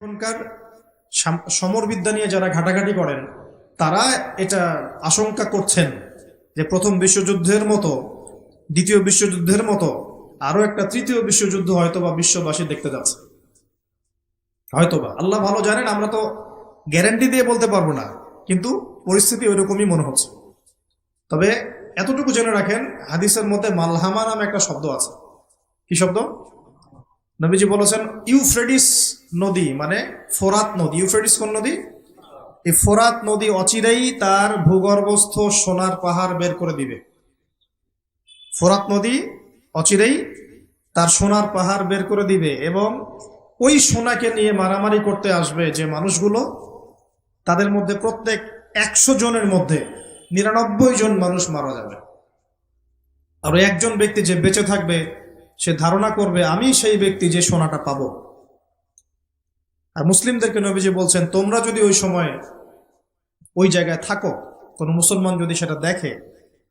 এখনকার সমরবিদ্যা নিয়ে যারা ঘাটাঘাটি করেন তারা এটা আশঙ্কা করছেন যে প্রথম বিশ্বযুদ্ধের মতো দ্বিতীয় বিশ্বযুদ্ধের মতো আরো একটা তৃতীয় বিশ্বযুদ্ধ হয়তোবা বিশ্ববাসী দেখতে যাচ্ছে। হয়তোবা আল্লাহ ভালো জানেন, আমরা তো গ্যারান্টি দিয়ে বলতে পারবো না, কিন্তু পরিস্থিতি ওইরকমই মনে হচ্ছে। তবে এতটুকু জেনে রাখেন, হাদিসের মধ্যে মালহামা নামে একটা শব্দ আছে। কি শব্দ? নবীজি বলেছেন ইউফ্রেডিস নদী, মানে ফোরাত নদী। ইউফ্রেডিস কোন নদী? এই ফোরাত নদী অচিরেই তার ভূগর্ভস্থ সোনার পাহাড় বের করে দিবে। ফোরাত নদী অচিরেই তার সোনার পাহাড় বের করে দিবে, এবং ওই সোনাকে নিয়ে মারামারি করতে আসবে যে মানুষগুলো, তাদের মধ্যে প্রত্যেক 100 জনের মধ্যে 99 জন মানুষ মারা যাবে। আর একজন ব্যক্তি যে বেঁচে থাকবে সে ধারণা করবে আমি সেই ব্যক্তি যে সোনাটা পাবো। আর মুসলিমদেরকে নবীজি বলছেন, তোমরা যদি ওই সময় ওই জায়গায় থাকো, কোনো মুসলমান যদি সেটা দেখে,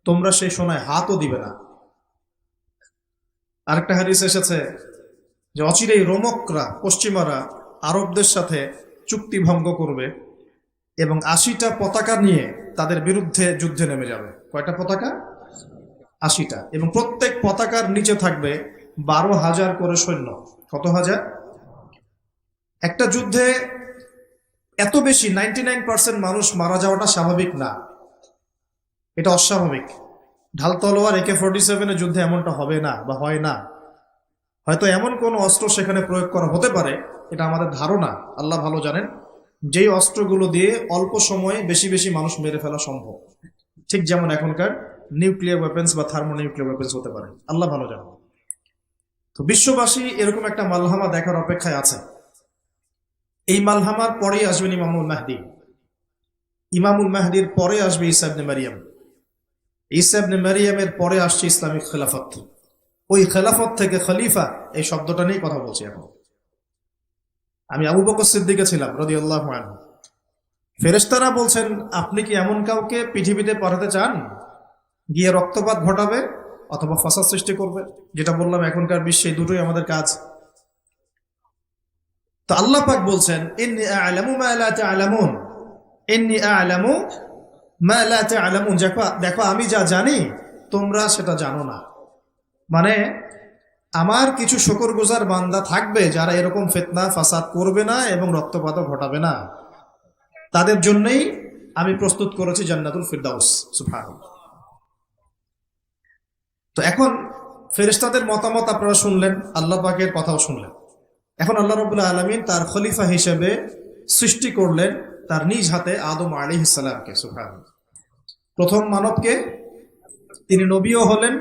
তোমরা সেই সোনায় হাতও দিবে না। আরেকটা হাদিস এসেছে যে অচিরেই রোমকরা, পশ্চিমারা আরবদের সাথে চুক্তি ভঙ্গ করবে এবং 80টা পতাকা নিয়ে তাদের বিরুদ্ধে যুদ্ধে নেমে যাবে। কয়টা পতাকা? 80টা। এবং প্রত্যেক পতাকার নিচে থাকবে 12,000 করে সৈন্য। কত হাজার? একটা যুদ্ধে এত বেশি 99% মানুষ মারা যাওয়াটা স্বাভাবিক না, এটা অস্বাভাবিক। ঢাল তলোয়ার AK-47 যুদ্ধে এমনটা হবে না বা হয় না। হয়তো এমন কোন অস্ত্র সেখানে প্রয়োগ করা হতে পারে, এটা আমাদের ধারণা, আল্লাহ ভালো জানেন, যেই অস্ত্রগুলো দিয়ে অল্প সময়ে বেশি বেশি মানুষ মেরে ফেলা সম্ভব। ঠিক যেমন এখনকার নিউক্লিয়ার ওয়েপেন্স বা থার্মোনিউক্লিয়ার ওয়েপেন্স হতে পারে, আল্লাহ ভালো জানেন। তো বিশ্ববাসী এরকম একটা মালহামা দেখার অপেক্ষায় আছে। এই মালহামার পরেই আসবেন ইমামুল মাহদী। ইমামুল মাহদীর পরে আসবে ঈসা ইবনে মারিয়াম। ঈসা ইবনে মারিয়ামের পরে আসছে ইসলামিক খেলাফত। ওই খেলাফত থেকে খলিফা এই শব্দটা নিয়ে কথা বলছি এখন। আমি আবু বকর সিদ্দিকে ছিলাম রাদিয়াল্লাহু আনহু। ফেরেশতারা বলছেন, আপনি কি এমন কাউকে পৃথিবীতে পাঠাতে চান গিয়ে রক্তপাত ঘটাবে অথবা ফাসাদ সৃষ্টি করবে? যেটা বললাম, এখনকার বিশ্বে দুটোই আমাদের কাজ। তো আল্লাহ পাক বলছেন, ইন্নী আ'লামু মা লা তা'লামুন, ইন্নী আ'লামু মা লা তা'লামুন। দেখো আমি যা জানি তোমরা সেটা জানো না। মানে আমার কিছু শুকরগুজার বান্দা থাকবে যারা এরকম ফিতনা ফাসাদ করবে না এবং রক্তপাতও ঘটাবে না। তাদের জন্যই আমি প্রস্তুত করেছি জান্নাতুল ফিরদাউস। সুবহানাল্লাহ। তো এখন ফেরেশতাদের মতামত আপনারা শুনলেন, আল্লাহ পাকের কথাও শুনলেন। এখন আল্লাহ রাব্বুল আলামিন তার খলিফা হিসেবে সৃষ্টি করলেন তার নিজ হাতে আদম আলাইহিস সালামকে। সুবহানাল্লাহ। প্রথম মানবকে, তিনি নবীও হলেন,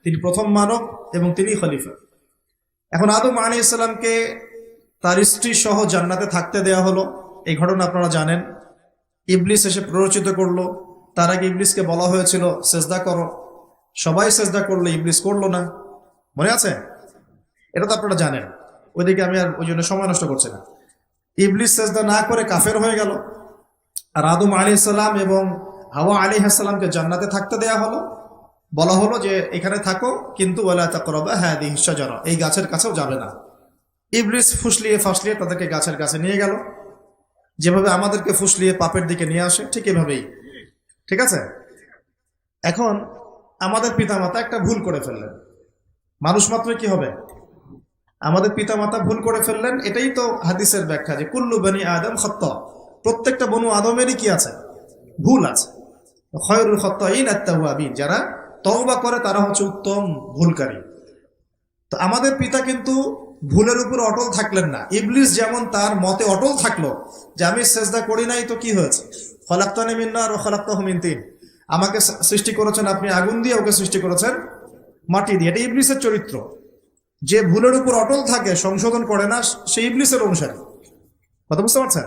তিনি প্রথম মানব এবং তিনি খলিফা। এখন আদম আলাইহিস সালামকে তার স্ত্রী সহ জান্নাতে থাকতে দেয়া হলো। এই ঘটনা আপনারা জানেন। ইবলিস এসে প্ররোচিত করলো। তার আগে ইবলিসকে বলা হয়েছিল সেজদা করো, সবাই সেজদা করলো, ইবলিস করলো না। মনে আছে? এটা তো আপনারা জানেন। ওইদিকে আমি আর ওই জন্য সময় নষ্ট করছি না। ইবলিস সেজদা না করে কাফের হয়ে গেল। আর আদম আলাইহিস সালাম এবং হাওয়া আলাইহিস সালামকে জান্নাতে থাকতে দেয়া হলো। বলা হলো যে এখানে থাকো, কিন্তু ওয়ালা তাকরাবা হাদিহিশ শাজারা, এই গাছের কাছেও যাবে না। ইবলিস ফুসলিয়ে ফাসলিয়ে তাদেরকে গাছের কাছে নিয়ে গেল। যেভাবে আমাদেরকে ফুসলিয়ে পাপের দিকে নিয়ে আসে, ঠিক এভাবেই। ঠিক আছে? এখন আমাদের পিতামাতা একটা ভুল করে ফেললেন। মানুষ মাত্রই কি হবে? আমাদের পিতামাতা ভুল করে ফেললেন। এটাই তো হাদিসের ব্যাখ্যা যে কুল্লু বনি আদম খাত্তা, প্রত্যেকটা বনু আদমেরই কি আছে? ভুল আছে। খয়রুল খাত্তাইন আত-তাওয়াবিন, যারা তওবা করে তারা হচ্ছে উত্তম ভুলকারী। তো আমাদের পিতা কিন্তু ভুলের উপর অটল থাকলেন না। ইবলিস যেমন তার মতে অটল থাকলো যে আমি সেজদা করি নাই, তো কি হয়েছে? খলাকতানি মিন নার ওয়া খলাকতাহু মিন তিন, আমাকে সৃষ্টি করেছেন আপনি আগুন দিয়ে, ওকে সৃষ্টি করেছেন মাটি দিয়ে। এটা ইবলিসের চরিত্র। যে ভুলের উপর অটল থাকে, সংশোধন করে না, সে ইবলিসের অনুসারী। কথা বুঝতে পারছেন?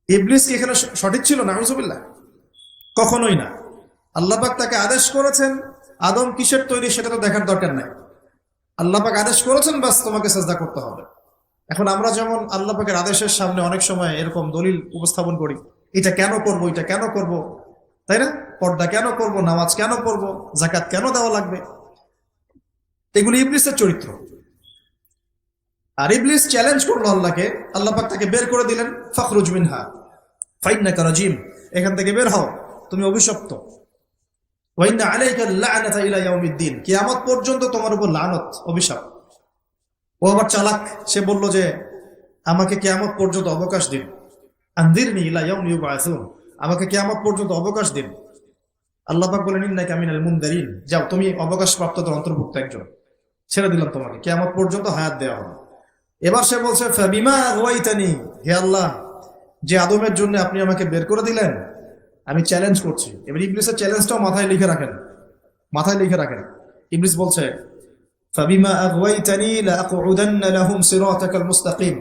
ইবলিস কি এখানে সঠিক ছিল? নাউজুবিল্লাহ, কখনোই না। আল্লাহ পাক তাকে আদেশ করেছেন, আদম কিসের তৈরি সেটা তো দেখার দরকার নাই। আল্লাহ পাক আদেশ করেছেন, বাস তোমাকে সেজদা করতে হবে। এখন আমরা যেমন আল্লাহ পাকের আদেশের সামনে অনেক সময় এরকম দলিল উপস্থাপন করি, এটা কেন করব, এটা কেন করব, তাই না? পর্দা কেন করব, নামাজ কেন করব, যাকাত কেন দেওয়া লাগবে, এগুলি ইবলিসের চরিত্র। আর ইবলিস চ্যালেঞ্জ করলো আল্লাহকে, আল্লাহ পাক তাকে বের করে দিলেন, ফাখরুজ মিনহা ফাইন্নাকা রাজিম, এখান থেকে বের হও, তুমি অভিশপ্ত। ওয়া ইন্না আলাইকা লা'নাতা ইলা ইয়াউমিদ্দিন, কিয়ামত পর্যন্ত তোমার উপর লানত, অভিশাপ। ও আবার চালাক, সে বলল যে আমাকে কিয়ামত পর্যন্ত অবকাশ দিন, আনযিরনি ইলা ইয়াউমি ইউবআসুন, আমাকে কিয়ামত পর্যন্ত অবকাশ দিন। আল্লাহ পাক বলেন ইন্নাকা মিনাল মুনদারিন, যাও তুমি অবকাশপ্রাপ্তদের অন্তর্ভুক্ত একজন, ছেড়ে দিলাম তোমাকে, কিয়ামত পর্যন্ত হায়াত দেওয়া হবে। এবার সে বলছে ফাবিমা আগওয়াইতানি, হে আল্লাহ, যে আদমের জন্য আপনি আমাকে বের করে দিলেন, আমি চ্যালেঞ্জ করছি। এবার ইবলিসের চ্যালেঞ্জটাও মাথায় লিখে রাখেন, মাথায় লিখে রাখেন। ইবলিস বলছে ফাবিমা আগওয়াইতানি লাআকউদান্না লাহুম সিরাতাকাল মুস্তাকিম,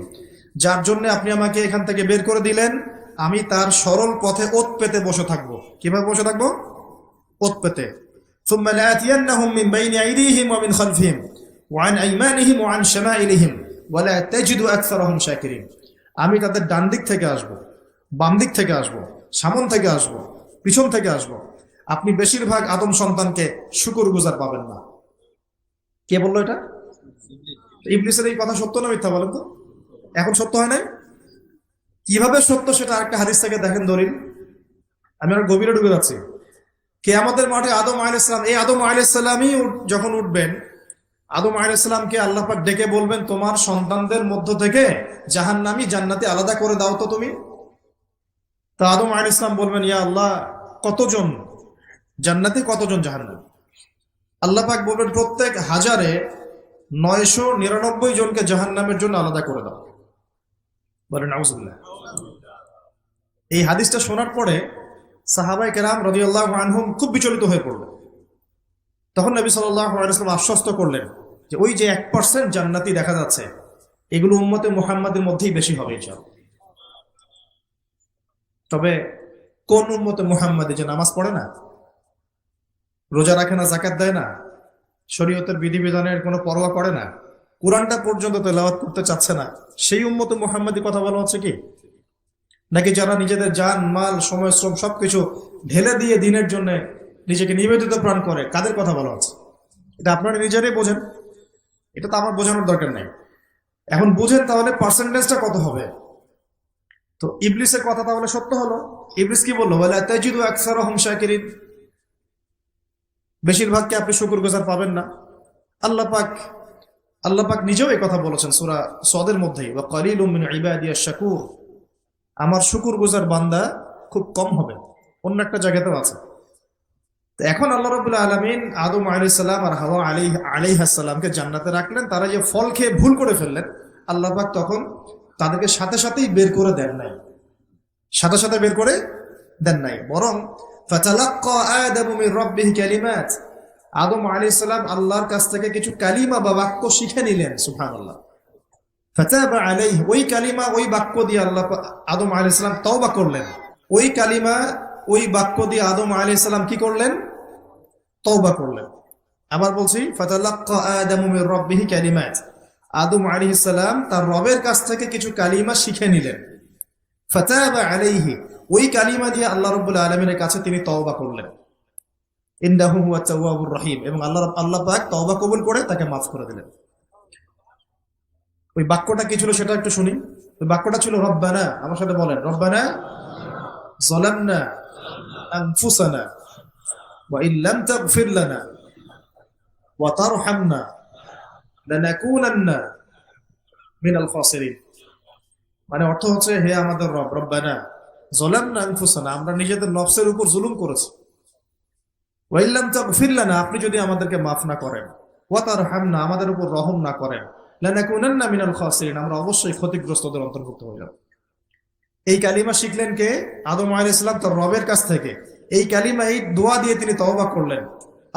যার জন্য আপনি আমাকে এখান থেকে বের করে দিলেন, আমি তার সরল পথে ওত পেতে বসে থাকবো। কিভাবে বসে থাকবো? ওত পেতে। সুম্মা লাআতিয়ান্নাহুম মিন বাইনি আইদিহিম ওয়া মিন খালফিহিম ওয়া আন আইমানিহিম ওয়া আন শামাইলিহিম ওয়া লা তাজিদু আকসারাহুম শাকিরিন, আমি তাদের ডান দিক থেকে আসবো, বাম দিক থেকে আসবো, সামন থেকে আসবো, পিছন থেকে আসবো, আপনি বেশিরভাগ আদম সন্তানকে শুকরগুজার পাবেন না। কে বললো এটা? ইবলিসের এই কথা সত্য না মিথ্যা বলেন তো? এখন সত্য হয় নাই? কিভাবে সত্য সেটা আরেকটা হাদিস থেকে দেখেন দলিল। আমি আর গভীরে ডুবে যাচ্ছি। কিয়ামতের মাঠে আদম আলাইহিস সালাম, এই আদম আলাইহিস সালামই যখন উঠবেন, আদম আলাইহিস সালামকে আল্লাহ পাক ডেকে বলবেন তোমার সন্তানদের মধ্য থেকে জাহান্নামী জান্নাতি আলাদা করে দাও তো তুমি। তা আদম আলাইহিস সালাম বলবেন ইয়া আল্লাহ, কতজন জান্নাতি, কতজন জাহান্নামী? আল্লাহ পাক বলবেন প্রত্যেক 1000-এ 999 জনকে জাহান্নামের জন্য আলাদা করে দাও। বলেন নাউজুবিল্লাহ। এই হাদিসটা শোনার পরে সাহাবায়ে কেরাম রাদিয়াল্লাহু আনহুম খুব বিচলিত হয়ে পড়ল। তখন নবী সাল্লাল্লাহু আলাইহি ওয়াসাল্লাম আশ্বস্ত করলেন যে ওই যে 1% জান্নাতি দেখা যাচ্ছে, এগুলো উম্মতে মুহাম্মাদের মধ্যেই বেশি হবে ইনশাআল্লাহ। তবে কোন উম্মতে মুহাম্মাদি যে নামাজ পড়ে না, রোজা রাখে না, যাকাত দেয় না, শরীয়তের বিধিবিধানের কোনো পরোয়া করে না, কোরআনটা পর্যন্ত তেলাওয়াত করতে চাচ্ছে না, সেই উম্মতে মুহাম্মাদি কথা বলা হচ্ছে কি? নাকি যারা নিজেদের জান মাল সময় শ্রম সবকিছু ঢেলে দিয়ে দিনের জন্য নিজেকে নিবেদিত প্রাণ করে, কাদের কথা বলা হচ্ছে? এটা আপনারা নিজেরাই বোঝেন, এটা তো আমার বোঝানোর দরকার নেই। এখন বুঝেন তাহলে পার্সেন্টেজটা কত হবে। তো ইবলিসের কথা তাহলে সত্য হলো। ইবলিস কি বললো? ওয়ালা তাজিদু আকসারাহুম শাকিরিন, বেশিরভাগকে আপনি শুকরগুজার পাবেন না। আল্লাহ পাক নিজেও এই কথা বলেছেন সূরা সদের মধ্যেই, ওয়া কালিলুম মিন ইবাদিয়াশ শাকুর, আমার শুকরগুজার বান্দা খুব কম হবে। অন্য একটা জায়গাতেও আছে। তো এখন আল্লাহ রাব্বুল আলামিন আদম আলাইহিস সালাম আর হাওয়া আলাইহিস সালামকে জান্নাতে রাখলেন, তারা যে ফল খেয়ে ভুল করে ফেললেন, আল্লাহ পাক তখন তাদেরকে সাথে সাথেই বের করে দেন নাই, সাথে সাথে বের করে দেন নাই, বরং ফাতালাক্কা আদামু মির রাব্বিহি কালিমাত, আদম আলাইহিস সালাম আল্লাহর কাছ থেকে কিছু কালিমা বা বাক্য শিখে নিলেন। সুবহানাল্লাহ। ফাতাবা আলাইহি, ওই কালিমা ওই বাক্য দিয়ে আল্লাহ আদম আলাইহিস সালাম তওবা করলেন। ওই কালিমা ওই বাক্য দিয়ে আদম আলাইহিস সালাম কি করলেন? তওবা করলেন। আবার বলছি, ফাতালাক্কা আদামু মির রাব্বিহি কালিমাত, আদম আলাইহিস সালাম তার রবের কাছ থেকে কিছু কালিমা শিখে নিলেন। ফাতাবা আলাইহি, ওই কালিমা দিয়ে আল্লাহ রাব্বুল আলামিনের কাছে তিনি তওবা করলেন। ইন্নাহু হুয়াত তাওয়াবুর রহিম, এবং আল্লাহ পাক তওবা কবুল করে তাকে মাফ করে দিলেন। ওই বাক্যটা কি ছিল সেটা একটু শুনি। ওই বাক্যটা ছিল রব্বানা, আমার সাথে বলেন, রব্বানা যালামনা আনফুসানা ওয়া ইল্লাম তাগফির লানা ওয়া তারহামনা লানাকুনান্না মিনাল খাসিরিন। মানে অর্থ হচ্ছে, হে আমাদের রব, রব্বানা যালামনা আনফুসানা, আমরা নিজেদের নফসের উপর জুলুম করেছি, ওয়া ইল্লাম তাগফির লানা, আপনি যদি আমাদেরকে মাফ না করেন, ওয়া তারহামনা, আমাদের উপর রহম না করেন, লানাকুনান্না মিনাল খাসিরিন, আমরা অবশ্যই ক্ষতিগ্রস্তদের অন্তর্ভুক্ত হয়ে যাব। এই কালিমা শিখলেন কে? আদম আলাইহিস সালাম তার রবের কাছ থেকে। এই কালিমা, এই দোয়া দিয়ে তিনি তওবা করলেন,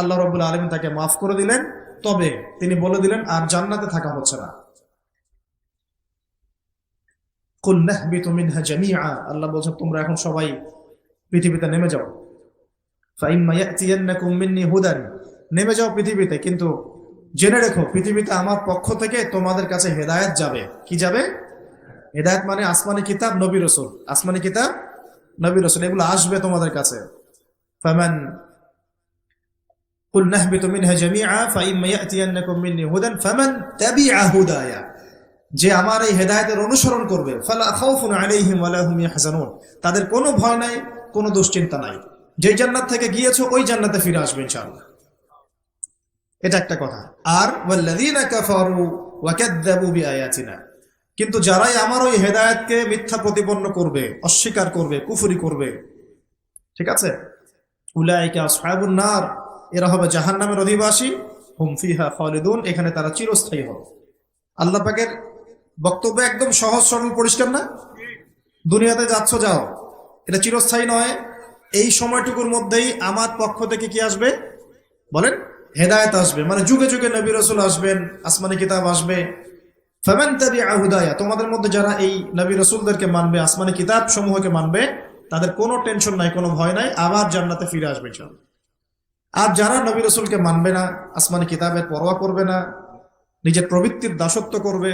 আল্লাহ রাব্বুল আলামিন তাকে মাফ করে দিলেন। তবে তিনি বলে দিলেন আর জান্নাতে থাকা হচ্ছে না। কুল নাহবিতু মিনহা জামিআ, আল্লাহ বলছেন তোমরা এখন সবাই পৃথিবীতে নেমে যাও। ফাইম্মা ইয়াতিয়ান্নাকুম মিন্নি হুদান, নেমে যাও পৃথিবীতে, কিন্তু জেনে রেখো পৃথিবীতে আমার পক্ষ থেকে তোমাদের কাছে হেদায়েত যাবে। কি যাবে? হেদায়েত মানে আসমানি কিতাব, নবী রাসূল, আসমানি কিতাব, নবী রাসূল, এগুলো আসবে তোমাদের কাছে। ফামান কুল নাহবিতু মিনহা জামিআ ফাইম্মা ইয়াতিয়ান্নাকুম মিন্নি হুদান ফামান তাবিআ হুদায়া, যে আমার এই হেদায়েতের অনুসরণ করবে ফালা খাউফুন আলাইহিম ওয়ালা হুম ইয়াহজানুন, তাদের কোনো ভয় নাই, কোনো দুশ্চিন্তা নাই। যেই জান্নাত থেকে গিয়েছো ওই জান্নাতে ফিরে আসবে ইনশাআল্লাহ। এটা একটা কথা। আর ওয়াল্লাযীনা কাফারু ওয়া কাযযাবু বিআয়াতিনা, কিন্তু যারাই আমার ওই হেদায়েতকে মিথ্যা প্রতিপন্ন করবে, অস্বীকার করবে, কুফরি করবে, ঠিক আছে, উলাইকা আসহাবুন নার, এরা হবে জাহান্নামের অধিবাসী, হুম ফিহা খালিদুন, এখানে তারা চিরস্থায়ী হবে। আল্লাহ পাকের বক্তব্য একদম সহজ সরল পরিষ্কার না? দুনিয়াতে যাচ্ছ যাও, এটা চিরস্থায়ী নয়। এই সময়টুকুর মধ্যেই আমার পক্ষ থেকে কি আসবে বলেন? হেদায়েত আসবে, মানে যুগে যুগে নবী রাসূল আসবেন, আসমানি কিতাব আসবে। ফামান তাবিআ হুদায়া, তোমাদের মধ্যে যারা এই নবী রাসূলদেরকে মানবে, আসমানি কিতাব সমূহকে মানবে, তাদের কোনো টেনশন নাই, কোনো ভয় নাই, আবার জান্নাতে ফিরে আসবে ইনশাআল্লাহ। আর যারা নবী রাসূলকে মানবে না, আসমানি কিতাবের পরোয়া করবে না, নিজের প্রবৃত্তির দাসত্ব করবে,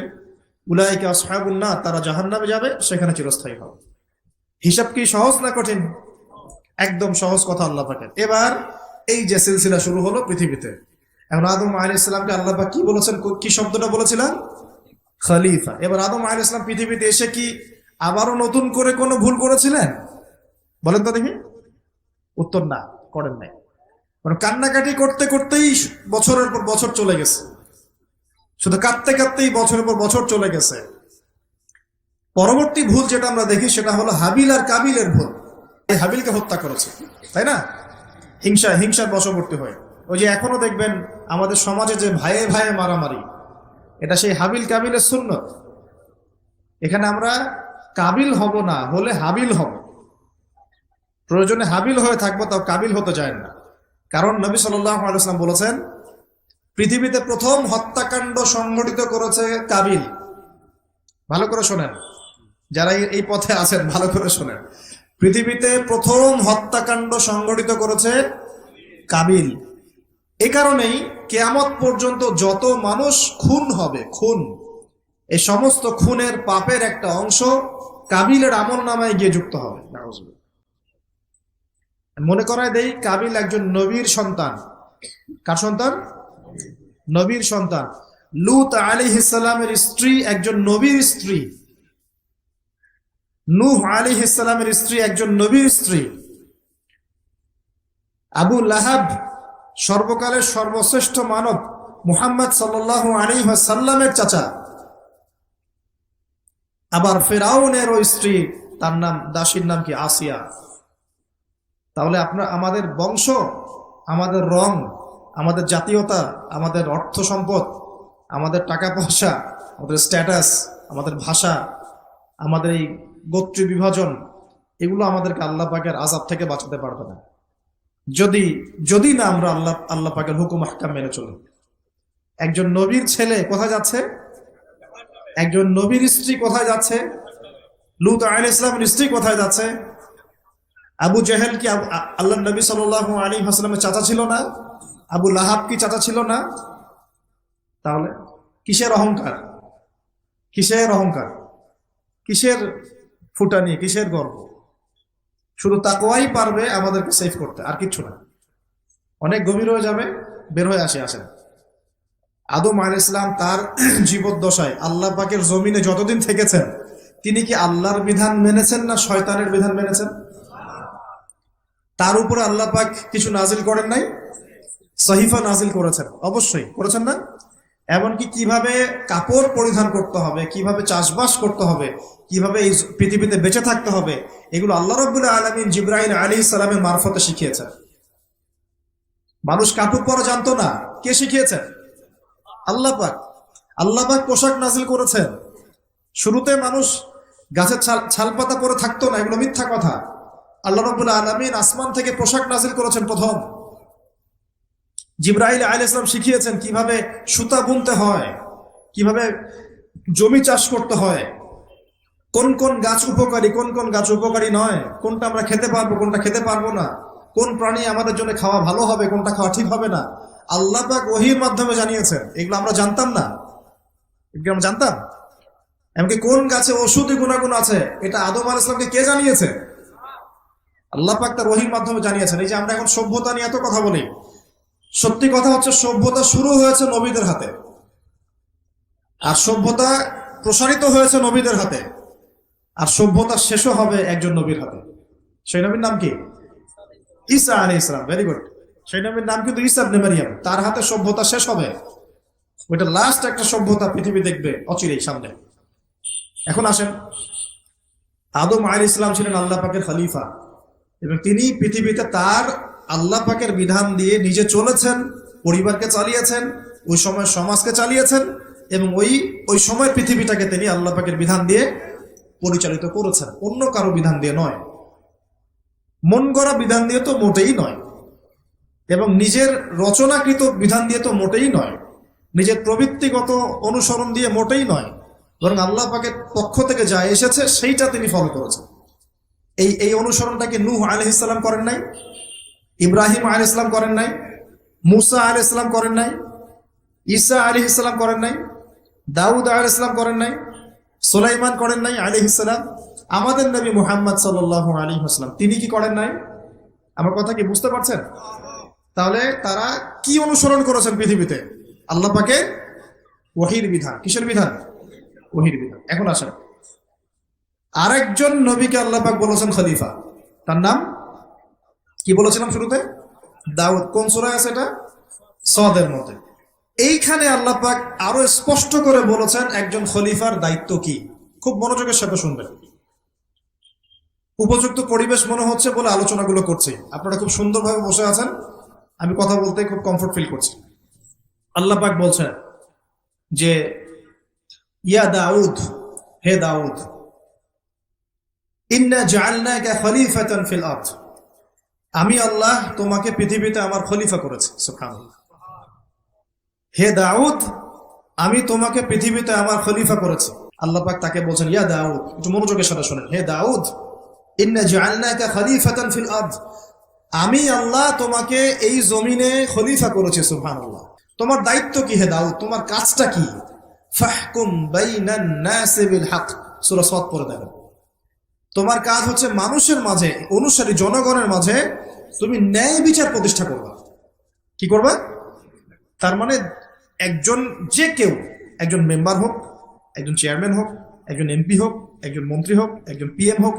উলাইকা আসহাবুন নার, তারা জাহান্নামে যাবে, সেখানে চিরস্থায়ী হবে। হিসাব কি সহজ না কঠিন? একদম সহজ কথা আল্লাহ পাকের। এবার এই যে সিলসিলা শুরু হলো পৃথিবীতে, এখন আদম আলাইহিস সালামকে আল্লাহ পাক কি বলেছেন, কি শব্দটা বলেছিলেন? খলিফা। এবার আদম আলাইহিস সালাম পৃথিবীতে এসে কি আবারও নতুন করে কোনো ভুল করেছিলেন? বলেন তো দেখি। উত্তর না, করেন নাই। মানে কান্নাকাটি করতে করতেই বছরের পর বছর চলে গেছে, শুধু কাঁদতে কাঁদতেই বছরের পর বছর চলে গেছে। পরবর্তী ভুল যেটা আমরা দেখি সেটা হলো হাবিল আর কাবিলের ভুল। এই হাবিলকে হত্যা করেছে, তাই না? হিংসার বশবর্তী হয়ে। ওই যে এখনো দেখবেন আমাদের সমাজে যে ভাইয়ে ভাইয়ে মারামারি, এটা সেই হাবিল কাবিলের সুন্নত। এখানে আমরা কাবিল হব না, হলে হাবিল হব। প্রয়োজনে হাবিল হয়ে থাকবো, তাও কাবিল হতে চায় না। কারণ নবী সাল্লাল্লাহু আলাইহি ওয়াসাল্লাম বলেছেন, পৃথিবীতে প্রথম হত্যাকাণ্ড সংঘটিত করেছে কাবিল। ভালো করে শোনেন, যারা এই পথে আছেন ভালো করে শোনেন। পৃথিবীতে প্রথম হত্যাকাণ্ড সংঘটিত করেছে কাবিল। এ কারণেই কিয়ামত পর্যন্ত যত মানুষ খুন হবে, খুন, এই সমস্ত খুনের পাপের একটা অংশ কাবিলের আমলনামায় গিয়ে যুক্ত হবে। মনে করায় দেই, কাবিল একজন নবীর সন্তান। কার সন্তান? নবীর সন্তান। লূত আলাইহিস সালামের স্ত্রী একজন নবীর স্ত্রী। নূহ আলাইহিস সালামের স্ত্রী একজন নবীর স্ত্রী। আবু লাহাব সর্বকালের সর্বশ্রেষ্ঠ মানব মুহাম্মদ সাল্লাল্লাহু আলাইহি ওয়াসাল্লামের চাচা। আবার ফিরআউনের ওই স্ত্রী, তার নাম, দাসীর নাম কি? আসিয়া। তাহলে আমাদের বংশ, আমাদের রং, আমাদের জাতীয়তা, আমাদের অর্থ সম্পদ, আমাদের টাকা পয়সা, আমাদের স্ট্যাটাস, আমাদের ভাষা, আমাদের এই গোত্রীয় বিভাজন, এগুলো আমাদেরকে আল্লাহ পাকের আযাব থেকে বাঁচাতে পারবে না, যদি না আমরা আল্লাহ পাকের হুকুম আহকাম মেনে চলি। একজন নবীর ছেলে কোথায় যাচ্ছে? একজন নবীর স্ত্রী কোথায় যাচ্ছে? লূত আলাইহিস সালামের স্ত্রী কোথায় যাচ্ছে? আবু জেহেল কি আল্লাহ নবী সাল্লাল্লাহু আলাইহি ওয়াসাল্লামের চাচা ছিল না? আবু লাহাব কি চাচা ছিল না? তাহলে কিসের অহংকার? কিসের অহংকার? কিসের ফুটানি? কিসের গর্ব? শুধু তাকওয়াই পারবে আমাদেরকে সেভ করতে, আর কিচ্ছু না। অনেক গভীর হয়ে যাবে, বের হয়ে আসেন। আদম আলাইহিস সালাম তার জীবদ্দশায় আল্লাহ পাকের জমিনে যতদিন থেকেছেন, তিনি কি আল্লাহর বিধান মেনেছেন না শয়তানের বিধান মেনেছেন? তার উপরে আল্লাহ পাক কিছু নাজিল করেন নাই? সহিফা নাজিল করেছেন, অবশ্যই করেছেন না? এমনকি কিভাবে কাপড় পরিধান করতে হবে, কিভাবে চাষবাস করতে হবে, কিভাবে এই পৃথিবীতে বেঁচে থাকতে হবে, এগুলো আল্লাহ রাব্বুল আলামিন জিবরাইল আলাইহিস সালামের মারফতে শিখিয়েছেন। মানুষ কাপড় পরা জানতো না, কে শিখিয়েছেন? আল্লাহ পাক। আল্লাহ পাক পোশাক নাজিল করেছেন। শুরুতে মানুষ গাছের ছালপাতা পরে থাকতো না, এগুলো মিথ্যা কথা। আল্লাহ রাব্বুল আলামিন আসমান থেকে পোশাক নাজিল করেছেন প্রথম। জিবরাইল আলাইহিস সালাম শিখিয়েছেন কিভাবে সুতা বুনতে হয়, কিভাবে জমি চাষ করতে হয়, কোন কোন গাছ উপকারী, কোন কোন গাছ উপকারী নয়, কোনটা আমরা খেতে পারবো, কোনটা খেতে পারবো না, কোন প্রাণী আমাদের জন্য খাওয়া ভালো হবে, কোনটা খাওয়া ঠিক হবে না, আল্লাহ পাক ওহীর মাধ্যমে জানিয়েছেন। এগুলো আমরা জানতাম না, এগুলো আমরা জানতাম। এমনকি কোন গাছে ঔষধি গুণাগুণ আছে, এটা আদম আলাইহিস সালামকে কে জানিয়েছে? আল্লাহ পাক তার ওহীর মাধ্যমে জানিয়েছেন। এই যে আমরা এখন সভ্যতা নিয়ে এত কথা বলি, সত্যি কথা হচ্ছে সভ্যতা শুরু হয়েছে নবীদের হাতে। আর সভ্যতা প্রসারিত হয়েছে নবীদের হাতে, আর সভ্যতা শেষও হবে একজন নবীর হাতে। সেই নবীর নাম কি? ঈসা আলাইহিস সালাম। Very good. সেই নবীর নাম কিন্তু ঈসা ইবনে মারইয়াম। তার হাতে সভ্যতা শেষ হবে। ওইটা লাস্ট একটা সভ্যতা পৃথিবী দেখবে অচিরেই সামনে। এখন আসেন, আদম আলাইহিস সালাম ছিলেন আল্লাহ পাকের খলিফা, এবং তিনি পৃথিবীতে তার আল্লাহ পাকের বিধান দিয়ে নিজে চলেছেন, পরিবারকে চালিয়েছেন, ওই সময় সমাজকে চালিয়েছেন, এবং ওই সময় পৃথিবীটাকে তিনি আল্লাহ পাকের বিধান দিয়ে পরিচালিত করেছেন, অন্য কারো বিধান দিয়ে নয়, মন গড়া বিধান দিয়ে তো মোটেই নয়, এবং নিজের রচনাকৃত বিধান দিয়ে তো মোটেই নয়, নিজের প্রবৃত্তিগত অনুসরণ দিয়ে মোটেই নয়, বরং আল্লাহ পাকের পক্ষ থেকে যা এসেছে সেইটা তিনি ফলো করেছেন। এই অনুসরণটাকে নূহ আলাইহিস সালাম করেন নাই, ইব্রাহিম আলাইহিস সালাম করেন নাই, মুসা আলাইহিস সালাম করেন নাই, ঈসা আলাইহিস সালাম করেন নাই, দাউদ আলাইহিস সালাম করেন নাই, সুলাইমান করেন নাই আলাইহিস সালাম। আমাদের নবী মুহাম্মদ সাল্লাল্লাহু আলাইহি ওয়াসাল্লাম তিনি কি করেন নাই? আমার কথা কি বুঝতে পারছেন? তাহলে তারা কি অনুসরণ করেছেন পৃথিবীতে? আল্লাহ পাকের ওহীর বিধান। কিসের বিধান? ওহীর বিধান। এখন আসেন, আরেকজন নবীকে আল্লাহ পাক বলেছেন খলিফা, তার নাম কি বলেছিলাম শুরুতে? দাউদ। কোন সূরায় আছে এটা? সদের মধ্যে। এইখানে আল্লাহ পাক আরো স্পষ্ট করে বলেছেন একজন খলিফার দায়িত্ব কি। খুব মনোযোগের সাথে শুনবেন। উপযুক্ত পরিবেশ মনে হচ্ছে বলে আলোচনাগুলো করছি, আপনারা খুব সুন্দরভাবে বসে আছেন, আমি কথা বলতে খুব কমফোর্ট ফিল করছি। আল্লাহ পাক বলছেন যে ইয়া দাউদ, হে দাউদ, ইন্না জাআলনাকা খলিফাতান ফিল আরদ, আমি আল্লাহ তোমাকে পৃথিবীতে আমার খলিফা করেছি। সুবহানাল্লাহ। হে দাউদ, আমি তোমাকে পৃথিবীতে আমার খলিফা করেছি। আল্লাহ পাক তাকে বলছেন ইয়া দাউদ, একটু মনোযোগের সাথে শুনেন, হে দাউদ, ইন্না জাআলনাকা খলিফাতান ফিল আরদ, আমি আল্লাহ তোমাকে এই জমিনে খলিফা করেছি। সুবহানাল্লাহ। তোমার দায়িত্ব কি হে দাউদ? তোমার কাজটা কি? ফাহকুম বাইনান নাসি বিল হক, সূরা সাদ পড়ে দেখো। তোমার কাজ হচ্ছে মানুষের মাঝে, অনুসারী জনগণের মাঝে তুমি ন্যায় বিচার প্রতিষ্ঠা করবা। কি করবা? তার মানে একজন, যে কেউ, একজন মেম্বার হোক, একজন চেয়ারম্যান হোক, একজন এমপি হোক, একজন মন্ত্রী হোক, একজন পিএম হোক,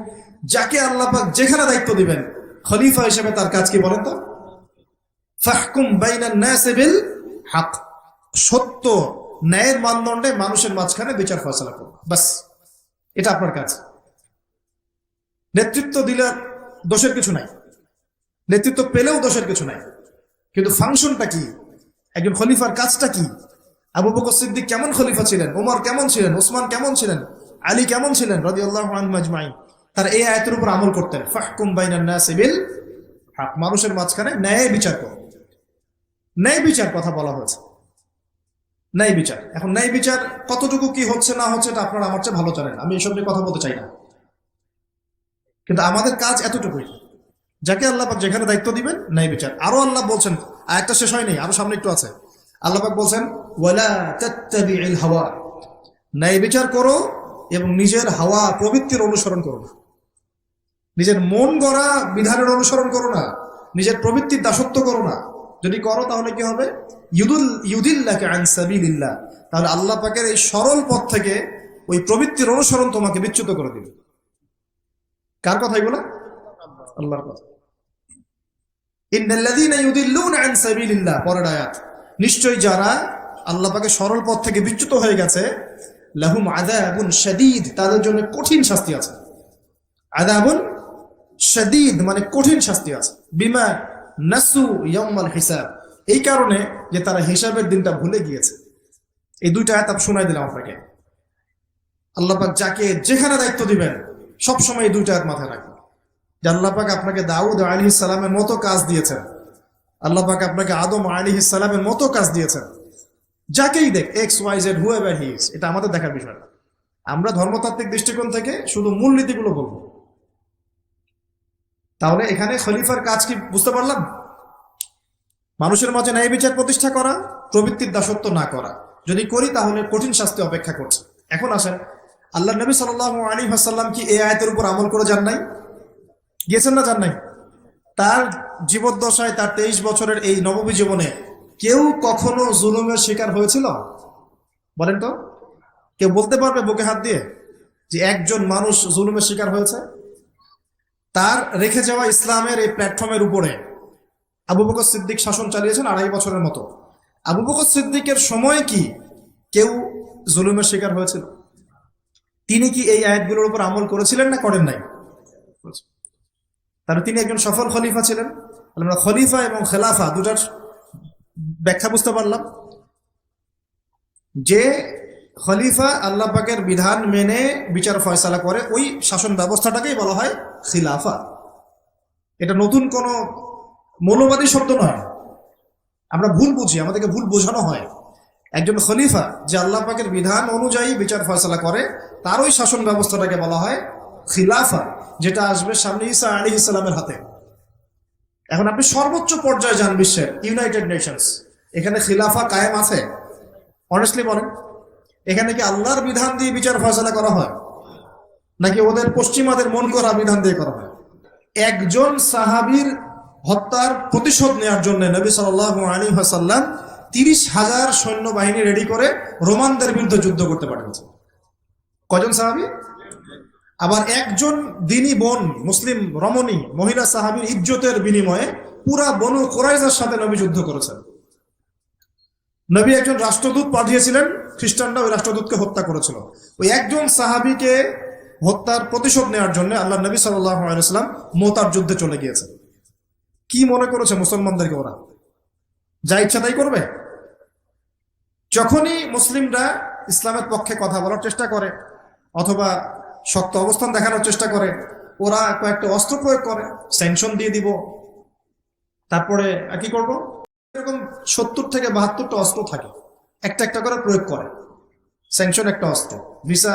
যাকে আল্লাহ পাক যেখানে দায়িত্ব দিবেন, খলিফা হিসেবে তার কাজ কি বলেন তো? ফাহকুম বাইনান নাসি বিল হক, সত্য ন্যায়ের মানদণ্ডে মানুষের মাঝখানে বিচার ফয়সালা করুন, বাস, এটা আপনার কাজ। নেতৃত্ব দিলে দোষের কিছু নাই, নেতৃত্ব পেলেও দোষের কিছু নাই, কিন্তু ফাংশনটা কি? একজন খলিফার কাজটা কি? আবু বকর সিদ্দিক কেমন খলিফা ছিলেন? ওমর কেমন ছিলেন? ওসমান কেমন ছিলেন? আলী কেমন ছিলেন রাদিয়াল্লাহু আনহুম আজমাইন? তার এই আয়াতের উপর আমল করতেন, ফাহকুম বাইনান নাসি বিল হক, মানুষের মাঝখানে ন্যায় বিচার করো। ন্যায় বিচার কথা বলা হয়েছে, ন্যায় বিচার। এখন ন্যায় বিচার কতটুকু কি হচ্ছে না হচ্ছে এটা আপনারা আমার চেয়ে ভালো জানেন, আমি এসব নিয়ে কথা বলতে চাই না, কিন্তু আমাদের কাজ এতটুকুই, যাকে আল্লাহ পাক যেখানে দায়িত্ব দিবেন ন্যায় বিচার। আরো আল্লাহ বলছেন, আয়াতটা শেষ হয়নি, আরো সামনে একটু আছে। আল্লাহ পাক বলছেন ওয়ালা তাত্তাবিউল হাওয়া, ন্যায় বিচার করো এবং নিজের হাওয়া প্রবৃত্তির অনুসরণ করো না, নিজের মন গড়া বিধানের অনুসরণ করো না, নিজের প্রবৃত্তির দাসত্ব করো না। যদি করো তাহলে কি হবে? ইউদিল্লাকা আন সাবিলিল্লাহ, তাহলে আল্লাহ পাকের এই সরল পথ থেকে ওই প্রবৃত্তির অনুসরণ তোমাকে বিচ্যুত করে দিবে। কার কথা এগুলো? আল্লাহর কথা। ইন্নাল্লাযীনা ইউদিল্লুনা আন সাবিলিল্লাহ, পরের আয়াত, নিশ্চয়ই যারা আল্লাহ পাকের সরল পথ থেকে বিচ্যুত হয়ে গেছে, লাহুম আযাবুন শাদীদ, তাদের জন্য কঠিন শাস্তি আছে। আযাবুন শাদীদ মানে কঠিন শাস্তি আছে। বিমা নাসু ইয়াউমাল হিসাব, এই কারণে যে তারা হিসাবের দিনটা ভুলে গিয়েছে। এই দুইটা আয়াত শোনাই দিলাম আপনাকে। আল্লাহ পাক যাকে যেখানে দায়িত্ব দিবেন সবসময় এই দুইটা আয়াত মাথায় রাখবেন, যে আল্লাহ পাক আপনাকে দাউদ আলাইহিস সালামের মতো কাজ দিয়েছেন, আল্লাহ পাক আপনাকে আদম আলাইহিস সালামের মতো কাজ দিয়েছেন। যাকেই দেখ, X Y Z whoever he is, এটা আমাদের দেখার বিষয় না। আমরা ধর্মতাত্ত্বিক দৃষ্টিকোণ থেকে শুধু মূলনীতিগুলো বলবো। তাহলে এখানে খলিফার কাজ কি বুঝতে পারলাম? মানুষের মাঝে ন্যায় বিচার প্রতিষ্ঠা করা, প্রবৃত্তির দাসত্ব না করা। যদি করি তাহলে কঠিন শাস্তি অপেক্ষা করছে। এখন আসেন, আল্লাহ নবী সাল্লাল্লাহু আলাইহি ওয়াসাল্লাম কি এই আয়াতের উপর আমল করে যান নাই? গিয়েছেন না যান নাই? তার জীবদ্দশায়, তার 23 বছরের এই নববী জীবনে কেউ কখনো জুলুমের শিকার হয়েছিল? বলেন তো, কেউ বলতে পারবে বুকে হাত দিয়ে যে একজন মানুষ জুলুমের শিকার হয়েছে? তার রেখে যাওয়া ইসলামের এই প্ল্যাটফর্মের উপরে আবু বকর সিদ্দিক শাসন চালিয়েছেন 2.5 বছরের মতো। আবু বকর সিদ্দিকের সময় কি কেউ জুলুমের শিকার হয়েছিল? তিনি কি এই আয়াতগুলোর উপর আমল করেছিলেন না করেন নাই? তাহলে তিনি একজন সফল খলিফা ছিলেন। আমরা খলিফা এবং খেলাফা দুটার ব্যাখ্যা বুঝতে পারলাম। যে খলিফা আল্লাহ পাকের বিধান মেনে বিচার ফয়সালা করে, ওই শাসন ব্যবস্থাটাকেই বলা হয় খিলাফা। এটা নতুন কোনো মৌলবাদী শব্দ নয়। আমরা ভুল বুঝি, আমাদেরকে ভুল বোঝানো হয়। একজন খলিফা যে আল্লাহ পাকের বিধান অনুযায়ী বিচার ফয়সালা করে, তার ওই শাসন ব্যবস্থাটাকে বলা হয় খিলাফা, যেটা আসবে সামনে ঈসা আলাইহিস সালামের হাতে। এখন আপনি সর্বোচ্চ পর্যায়ে যান বিশ্বের, ইউনাইটেড নেশনস, এখানে খিলাফা কায়েম আছে? অনেস্টলি বলেন, এখানে কি আল্লাহর বিধান দিয়ে বিচার ফয়সালা করা হয়, নাকি ওদের পশ্চিমাদের মন করা বিধান দিয়ে করা হয়? একজন সাহাবীর হত্যার প্রতিশোধ নেওয়ার জন্য নবী সাল্লাল্লাহু আলাইহি ওয়াসাল্লাম 30,000 সৈন্যবাহিনী রেডি করে রোমানদের বিরুদ্ধে যুদ্ধ করতে পাঠিয়েছে। কজন সাহাবী? আবার একজন দিনী বোন, মুসলিম রমণী মহিলা সাহাবীর ইজ্জতের বিনিময়ে পুরা বনু কুরাইজার সাথে নবী যুদ্ধ করেছেন। নবী একজন রাষ্ট্রদূত পাঠিয়েছিলেন, খ্রিস্টানরা ওই রাষ্ট্রদূতকে হত্যা করেছিল। ওই একজন সাহাবীকে হত্যার প্রতিশোধ নেওয়ার জন্য আল্লাহ নবী সাল্লাল্লাহু আলাইহি ওয়াসাল্লাম মুতার যুদ্ধে চলে গিয়েছেন। কি মনে করেছে মুসলমানদেরকে ওরা যা ইচ্ছা তাই করবে? যখনই মুসলিমরা ইসলামের পক্ষে কথা বলার চেষ্টা করে অথবা শক্ত অবস্থান দেখানোর চেষ্টা করে, ওরা কয়েকটা অস্ত্র প্রয়োগ করে, স্যাংশন দিয়ে দিব, তারপরে কি করব, এরকম 70 থেকে 72টা অস্ত্র থাকে, একটা একটা করে প্রয়োগ করে। স্যাংশন একটা অস্ত্র, ভিসা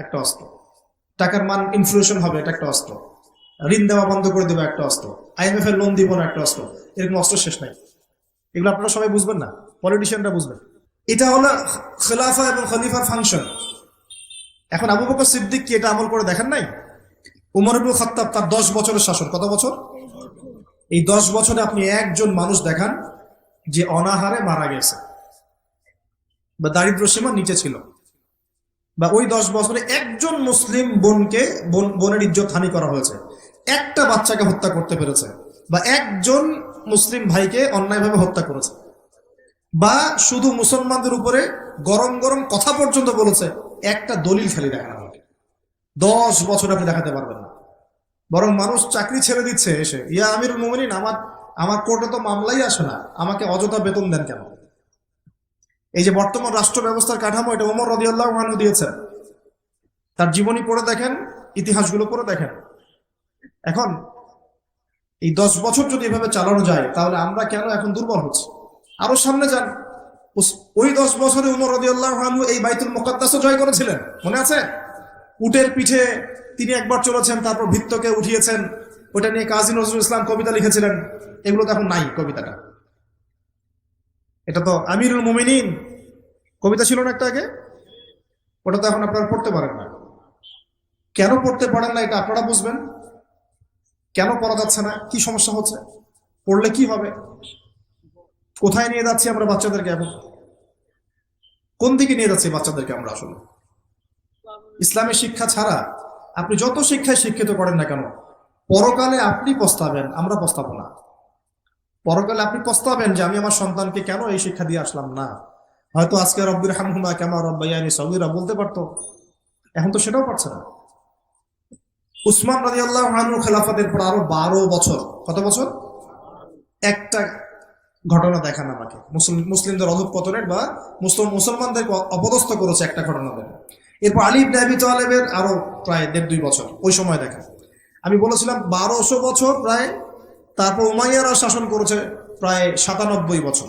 একটা অস্ত্র, টাকার মান ইনফ্লেশন হবে এটা একটা অস্ত্র, ঋণ দেওয়া বন্ধ করে দেবে একটা অস্ত্র, IMF এর লোন দিব না একটা অস্ত্র। এরকম অস্ত্র শেষ নাই। এগুলো আপনারা সবাই বুঝবেন না, পলিটিশিয়ানরা বুঝবেন। এটা হলো খেলাফা এবং খলিফার ফাংশন। এখন আবু বকর সিদ্দিক কি এটা আমল করে দেখেন নাই? উমর ইবনে খাত্তাব, তার 10 বছরের শাসন, কত বছর? এই 10 বছরে আপনি একজন মানুষ দেখান যে অনাহারে মারা গেছে বা দারিদ্র সীমার নিচে ছিল, বা ওই 10 বছরে একজন মুসলিম বোনের ইজ্জত হানি করা হয়েছে, একটা বাচ্চাকে হত্যা করতে পেরেছে, বা একজন মুসলিম ভাইকে অন্যায়ভাবে হত্যা করেছে, বা শুধু মুসলমানদের উপরে গরম গরম কথা পর্যন্ত বলেছে, একটা দলিল খালি দেখানো আমাকে 10 বছর আপনি দেখাতে পারবেন না। বরং মানুষ চাকরি ছেড়ে দিচ্ছে এসে, ইয়া আমিরুল মুমিনিন, আমার কোর্টে তো মামলাই আসে না, আমাকে অযথা বেতন দেন কেন? এই যে বর্তমান রাষ্ট্র ব্যবস্থার কাঠামো, এটা ওমর রাদিয়াল্লাহু আনহু দিয়েছেন। তার জীবনী পড়ে দেখেন, ইতিহাসগুলো পড়ে দেখেন। এখন এই 10 বছর যদি এভাবে চালানো যায়, তাহলে আমরা কেন এখন দুর্বল হচ্ছি? আরো সামনে যান, ওই 10 বছরে ওমর রাদিয়াল্লাহু আনহু এই বাইতুল মুকাদ্দাসও জয় করেছিলেন, মনে আছে? উটের পিঠে তিনি একবার চলেছেন, তারপর ভিত্তকে উঠিয়েছেন, ওটা নিয়ে কাজী নজরুল ইসলাম কবিতা লিখেছিলেন। এগুলো তো এখন নাই। কবিতাটা, এটা তো আমিরুল মুমিনিন কবিতা ছিল না একটা আগে, ওটা তো এখন আপনারা পড়তে পারেন না। কেন পড়তে পারেন না এটা আপনারা বুঝবেন। কেন পড়া যাচ্ছে না, কি সমস্যা হচ্ছে, পড়লে কি হবে, কোথায় নিয়ে যাচ্ছি আমরা বাচ্চাদেরকে? এখন কোন দিকে নিয়ে যাচ্ছি বাচ্চাদেরকে আমরা? আসলে ইসলামের শিক্ষা ছাড়া আপনি যত শিক্ষায় শিক্ষিত করেন না কেন, পরকালে আপনি পস্তাবেন, আমরা পস্তাবো না। পরকালে আপনি পস্তাবেন যে আমি আমার সন্তানকে কেন এই শিক্ষা দিয়ে আসলাম না। হয়তো আজকে রব্বির হামহুমা কামা রাব্বায়ানি সগীরা বলতে পারতো, এখন তো সেটাও পারছে না। উসমান রাদিয়াল্লাহু আনহু খেলাফতের পর আরো 12 বছর, কত বছর? একটা ঘটনা দেখান আমাকে মুসলিমদের অধঃপতনের বা মুসলমানদেরকে অপদস্থ করেছে একটা ঘটনা দেন। এরপর আলী ইবনে আবি তালেবের আরো প্রায় 1.5-2 বছর, ওই সময় দেখেন। আমি বলেছিলাম 1200 বছর প্রায়। তারপর উমাইয়ারা শাসন করেছে প্রায় 97 বছর।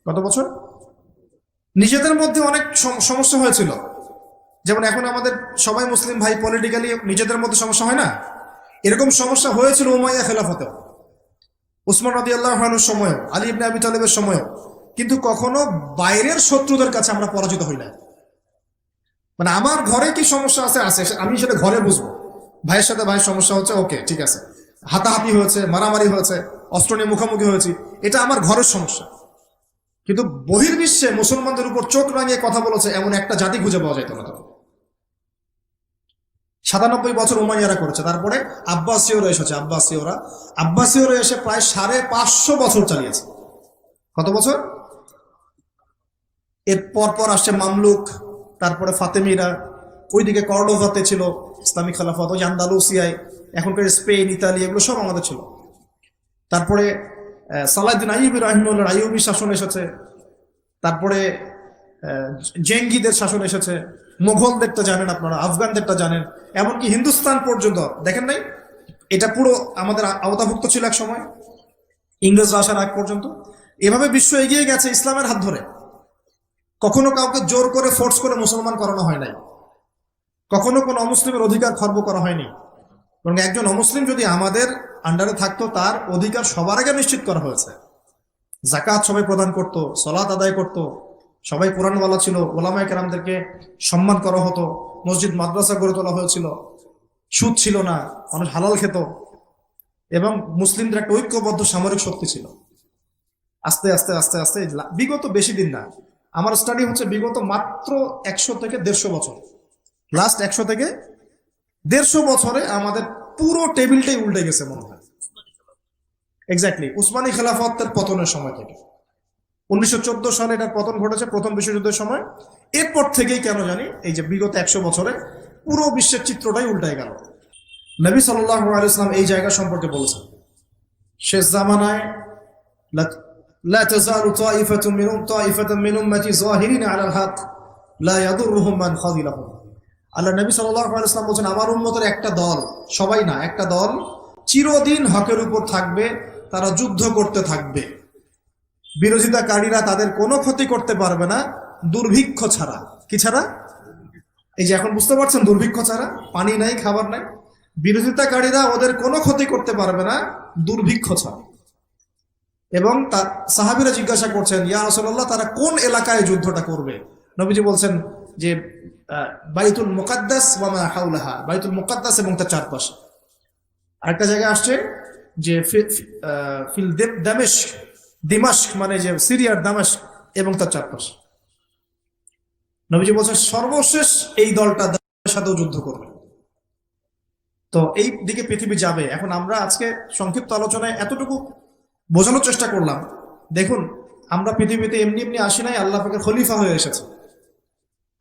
কত বছর? নিজেদের মধ্যে অনেক সমস্যা হয়েছিল। যেমন এখন আমাদের সবাই মুসলিম ভাই, পলিটিক্যালি নিজেদের মধ্যে সমস্যা হয় না? এরকম সমস্যা হয়েছিল উমাইয়া খেলাফতেও, উসমান রাদিয়াল্লাহু আনহুর সময়ও, আলী ইবনে আবি তালেবের সময়ও। কিন্তু কখনো বাইরের শত্রুদের কাছে আমরা পরাজিত হই না। মানে আমার ঘরে কি সমস্যা আছে, আমি সেটা ঘরে বুঝবো। ভাইয়ের সাথে ভাইয়ের সমস্যা হচ্ছে, ওকে ঠিক আছে, হাতাহাতি হয়েছে, মারামারি হয়েছে, অস্ত্র নিয়ে মুখোমুখি হয়েছি, এটা আমার ঘরের সমস্যা। কিন্তু বহির্বিশ্বে মুসলমানদের উপর চোখ রাঙিয়ে কথা বলেছে এমন একটা জাতি খুঁজে পাওয়া যেত না। 97 বছর উমাইয়ারা করেছে, তারপরে আব্বাসীয়রা এসেছে, আব্বাসীয়রা এসে প্রায় 550 বছর চালিয়েছে। কত বছর? এর পর আসছে মামলুক, তারপরে ফাতেমিরা, ওইদিকে কর্ডোভাতে ছিল ইসলামিক খেলাফত, ওই আন্দালুসিয়ায়, এখনকার স্পেন, ইতালি, এগুলো সব আমাদের ছিল। তারপরে সালাহউদ্দিন আইয়ুবী রাহিমাহুল্লাহ আইয়ুবী শাসন এসেছে, তারপরে জেঙ্গিদের শাসন এসেছে, মোগলদেরটা জানেন আপনারা, আফগানদেরটা জানেন, এমনকি হিন্দুস্তান পর্যন্ত দেখেন নাই? এটা পুরো আমাদের আওতাভুক্ত ছিল এক সময়, ইংরেজরা আসার আগ পর্যন্ত। এভাবে বিশ্ব এগিয়ে গেছে ইসলামের হাত ধরে। কখনো কাউকে জোর করে ফোর্স করে মুসলমান করানো হয় নাই, কখনো কোনো অমুসলিমের অধিকার খর্ব করা হয়নি, বরং একজন অমুসলিম যদি আমাদের আন্ডারে থাকতো তার অধিকার সবার আগে নিশ্চিত করা হয়েছে। যাকাত সবাই প্রদান করত, সালাত আদায় করত, সবাই কোরআনওয়ালা ছিল, ওলামায়ে কেরামদেরকে সম্মান করা হতো, মসজিদ মাদ্রাসা গড়ে তোলা হয়েছিল, সুদ ছিল না, মানুষ হালাল খেত, এবং মুসলিমদের একটা ঐক্যবদ্ধ সামরিক শক্তি ছিল। আস্তে আস্তে আস্তে আস্তে বিগত বেশি দিন না, আমার স্টাডি হচ্ছে বিগত মাত্র 100 থেকে 150 বছর, লাস্ট 100 থেকে 150 বছরে আমাদের পুরো টেবিলটাই উল্টে গেছে মনে হয়। এক্স্যাক্টলি উসমানী খেলাফতের পতনের সময় থেকে 1914 সালে এটার পতন ঘটেছে, প্রথম বিশ্বযুদ্ধের সময়। এরপর থেকেই কেন জানি এই যে বিগত 100 বছরে পুরো বিশ্বের চিত্রটাই উল্টায় গেল। নবী সাল্লাল্লাহু আলাইহি ওয়াসাল্লাম এই জায়গা সম্পর্কে বলেছেন, শেষ জামানায় লা তাযালু তাইফাতুন মিন উম্মতি যাহিরিনা আলাল হক লা ইয়াদুররুহুম মান খাযিলাহুম। আল্লাহ নবী সাল্লাল্লাহু আলাইহি ওয়াসাল্লাম বলেছেন, আমার উম্মতের একটা দল, সবাই না, একটা দল চিরদিন হকের উপর থাকবে, তারা যুদ্ধ করতে থাকবে, বিরোধিতাকারীরা তাদের কোনো ক্ষতি করতে পারবে না দুর্ভিক্ষ ছাড়া। কি ছাড়া? এই যে এখন বুঝতে পারছেন, দুর্ভিক্ষ ছাড়া, পানি নাই, খাবার নাই, বিরোধিতাকারীরা ওদের কোনো ক্ষতি করতে পারবে না দুর্ভিক্ষ ছাড়া। এবং তার সাহাবীরা জিজ্ঞাসা করছেন, ইয়া রাসূলুল্লাহ, তারা কোন এলাকায় যুদ্ধটা করবে? নবীজি বলছেন যে বাইতুল মুকাদ্দাস ওয়া মা হাওলাহা, বাইতুল মুকাদ্দাস এবং তার চারপাশে। আরেকটা জায়গায় আসছে যে ফিল দিমাশক, মানে যে সিরিয়ার দামেস্ক এবং তার চারপাশে। নবীজি বলছেন সর্বশেষ এই দলটা দামেস্কের সাথেও যুদ্ধ করবে। তো এই দিকে পৃথিবী যাবে। এখন আমরা আজকে সংক্ষিপ্ত আলোচনায় এতটুকু বোঝানোর চেষ্টা করলাম। দেখুন, আমরা পৃথিবীতে এমনি এমনি আসি নাই, আল্লাহ পাকের খলিফা হয়ে এসেছে।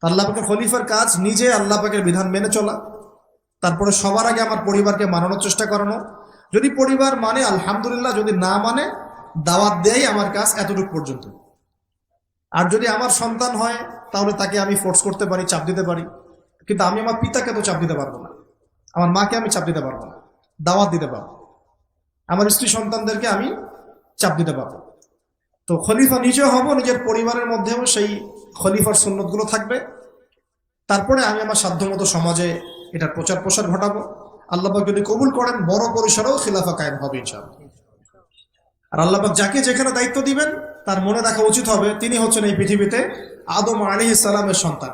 আল্লাহ পাকের খলিফার কাজ নিজে আল্লাহ পাকের বিধান মেনে চলা, তারপরে সবার আগে আমার পরিবারকে মানানোর চেষ্টা করানো। যদি পরিবার মানে আলহামদুলিল্লাহ, যদি না মানে দাওয়াত দেয় আমার কাজ এতটুকু পর্যন্ত। আর যদি আমার সন্তান হয় তাহলে তাকে আমি ফোর্স করতে পারি, চাপ দিতে পারি, কিন্তু আমি আমার পিতাকে তো চাপ দিতে পারবো না, আমার মাকে আমি চাপ দিতে পারবো না, দাওয়াত দিতে পারবো। আমার স্ত্রী সন্তানদেরকে আমি চাপ দিতে পারবো। তো খলিফা নিজেও হব, নিজের পরিবারের মধ্যেও সেই খলিফার সুন্নতগুলো থাকবে। তারপরে আমি আমার সাধ্যমতো সমাজে এটার প্রচার প্রসার ঘটাবো। আল্লাহ পাক যদি কবুল করেন বড় পরিসরেও খিলাফা কায়েম হবে ইনশাআল্লাহ। আর আল্লাহ পাক যাকে যেখানে দায়িত্ব দিবেন তার মনে রাখা উচিত হবে তিনি হচ্ছেন এই পৃথিবীতে আদম আলাইহিস সালামের সন্তান।